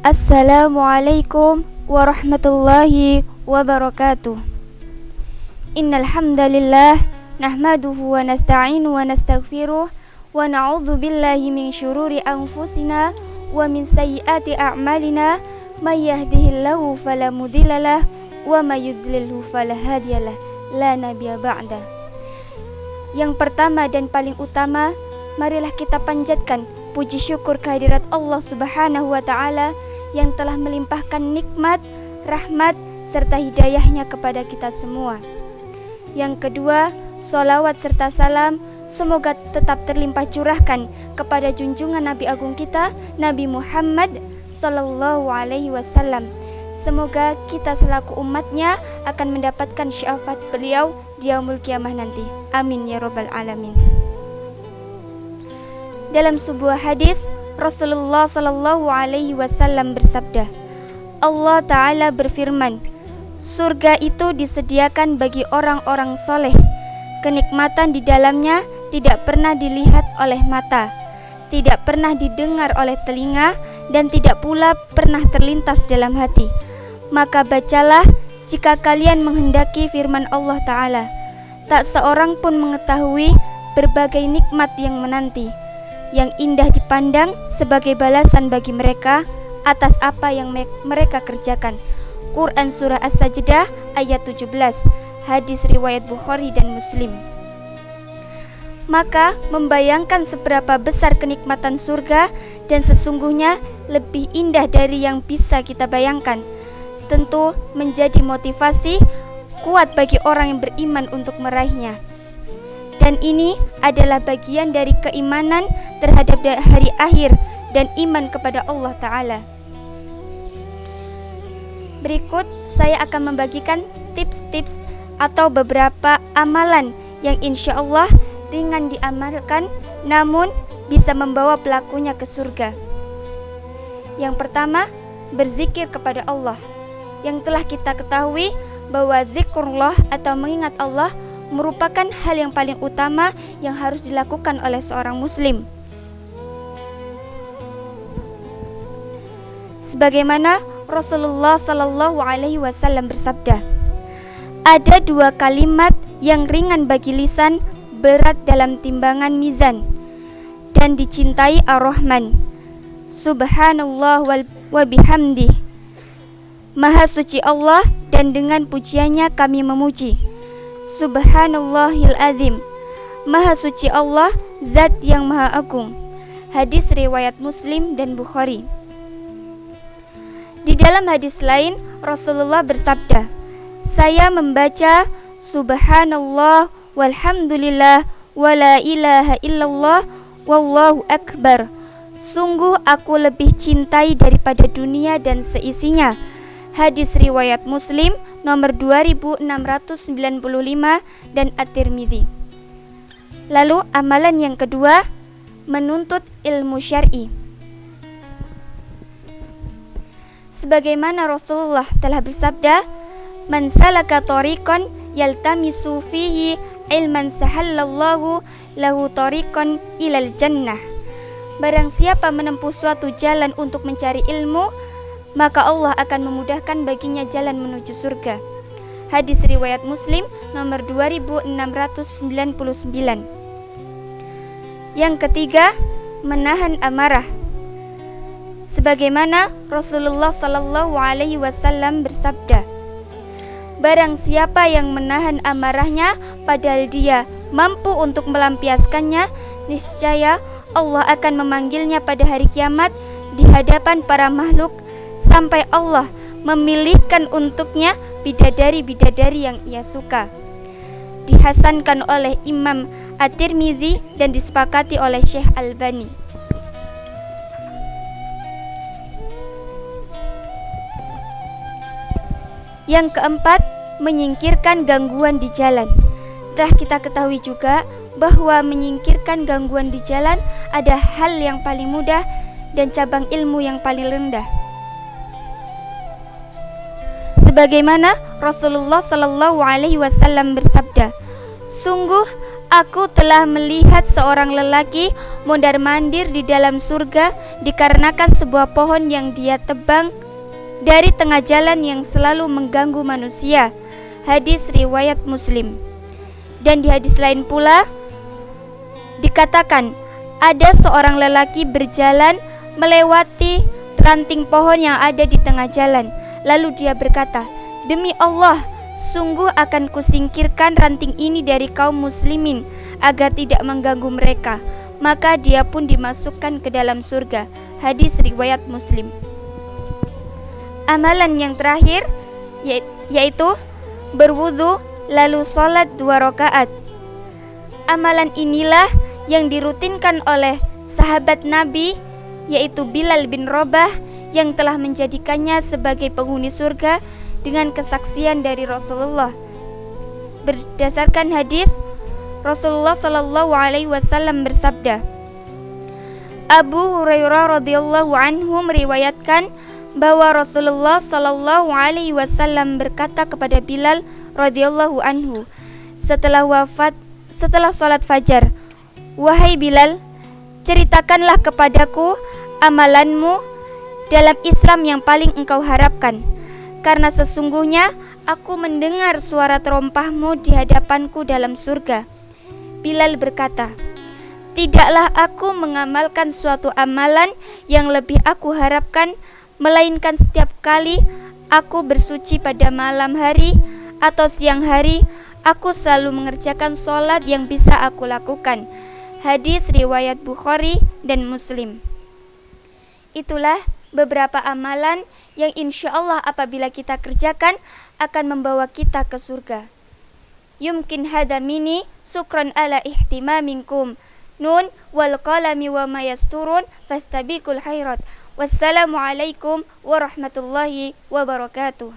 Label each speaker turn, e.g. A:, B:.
A: Assalamualaikum warahmatullahi wabarakatuh. Innal hamdalillah nahmaduhu wa nasta'inu wa nastaghfiruh wa na'udzu billahi min syururi anfusina wa min sayyiati a'malina may yahdihillahu fala mudhillalah wa may yudlilhu fala hadiyalah la nabiyya ba'da. Yang pertama dan paling utama, marilah kita panjatkan puji syukur kehadirat Allah Subhanahu wa taala yang telah melimpahkan nikmat, rahmat serta hidayahnya kepada kita semua. Yang kedua, sholawat serta salam semoga tetap terlimpah curahkan kepada junjungan Nabi Agung kita, Nabi Muhammad sallallahu alaihi wasallam. Semoga kita selaku umatnya akan mendapatkan syafaat beliau di yaumul kiamah nanti. Amin ya rabbal alamin. Dalam sebuah hadis, Rasulullah sallallahu alaihi wasallam bersabda, Allah Ta'ala berfirman, surga itu disediakan bagi orang-orang soleh. Kenikmatan di dalamnya tidak pernah dilihat oleh mata, tidak pernah didengar oleh telinga, dan tidak pula pernah terlintas dalam hati. Maka bacalah jika kalian menghendaki firman Allah Ta'ala. Tak seorang pun mengetahui berbagai nikmat yang menanti, yang indah dipandang sebagai balasan bagi mereka atas apa yang mereka kerjakan. Quran Surah As-Sajdah ayat 17, hadis riwayat Bukhari dan Muslim. Maka membayangkan seberapa besar kenikmatan surga dan sesungguhnya lebih indah dari yang bisa kita bayangkan, tentu menjadi motivasi kuat bagi orang yang beriman untuk meraihnya. Dan ini adalah bagian dari keimanan terhadap hari akhir dan iman kepada Allah Ta'ala. Berikut saya akan membagikan tips-tips atau beberapa amalan yang insya Allah ringan diamalkan namun bisa membawa pelakunya ke surga. Yang pertama, berzikir kepada Allah. Yang telah kita ketahui bahwa zikrullah atau mengingat Allah merupakan hal yang paling utama yang harus dilakukan oleh seorang muslim. Sebagaimana Rasulullah sallallahu alaihi wasallam bersabda, ada dua kalimat yang ringan bagi lisan, berat dalam timbangan mizan, dan dicintai Ar-Rahman. Subhanallah wa bihamdih. Maha suci Allah dan dengan pujiannya kami memuji. Subhanallahil azim. Maha suci Allah, zat yang maha agung. Hadis riwayat Muslim dan Bukhari. Di dalam hadis lain Rasulullah bersabda, saya membaca Subhanallah walhamdulillah wala ilaha illallah wallahu akbar. Sungguh aku lebih cintai daripada dunia dan seisinya. Hadis riwayat Muslim nomor 2695 dan At-Tirmidzi. Lalu amalan yang kedua, menuntut ilmu syar'i. Sebagaimana Rasulullah telah bersabda, man salaka tariqan yaltamisu fihi ilman sahallallahu lahu tariqan ilal jannah. Barang siapa menempuh suatu jalan untuk mencari ilmu, maka Allah akan memudahkan baginya jalan menuju surga. Hadis riwayat Muslim nomor 2699. Yang ketiga, menahan amarah. Sebagaimana Rasulullah sallallahu alaihi wasallam bersabda, barang siapa yang menahan amarahnya padahal dia mampu untuk melampiaskannya, niscaya Allah akan memanggilnya pada hari kiamat di hadapan para makhluk sampai Allah memilihkan untuknya bidadari-bidadari yang ia suka. Dihasankan oleh Imam At-Tirmidzi dan disepakati oleh Syekh Albani. Yang keempat, menyingkirkan gangguan di jalan. Telah kita ketahui juga bahwa menyingkirkan gangguan di jalan ada hal yang paling mudah dan cabang ilmu yang paling rendah. Sebagaimana Rasulullah sallallahu alaihi wasallam bersabda, sungguh Aku telah melihat seorang lelaki mondar-mandir di dalam surga dikarenakan sebuah pohon yang dia tebang dari tengah jalan yang selalu mengganggu manusia. Hadis riwayat Muslim. Dan di hadis lain pula dikatakan, ada seorang lelaki berjalan melewati ranting pohon yang ada di tengah jalan. Lalu dia berkata, "Demi Allah, sungguh akan kusingkirkan ranting ini dari kaum muslimin agar tidak mengganggu mereka." Maka dia pun dimasukkan ke dalam surga. Hadis riwayat Muslim. Amalan yang terakhir yaitu berwudu lalu sholat 2 rakaat. Amalan inilah yang dirutinkan oleh sahabat Nabi, yaitu Bilal bin Rabah, yang telah menjadikannya sebagai penghuni surga dengan kesaksian dari Rasulullah. Berdasarkan hadis, Rasulullah Shallallahu Alaihi Wasallam bersabda, Abu Hurairah radhiyallahu anhu meriwayatkan bahwa Rasulullah Shallallahu Alaihi Wasallam berkata kepada Bilal radhiyallahu anhu setelah sholat fajar, "Wahai Bilal, ceritakanlah kepadaku amalanmu dalam Islam yang paling engkau harapkan, karena sesungguhnya aku mendengar suara terompahmu di hadapanku dalam surga." Bilal berkata, "Tidaklah aku mengamalkan suatu amalan yang lebih aku harapkan, melainkan setiap kali aku bersuci pada malam hari atau siang hari, aku selalu mengerjakan sholat yang bisa aku lakukan." Hadis riwayat Bukhari dan Muslim. Itulah beberapa amalan yang insya Allah apabila kita kerjakan akan membawa kita ke surga. Yumkin hada mini sukran ala ihtimaminkum. Nun wal qalami wa ma yasturun fastabiqul khairat. Wassalamualaikum warahmatullahi wabarakatuh.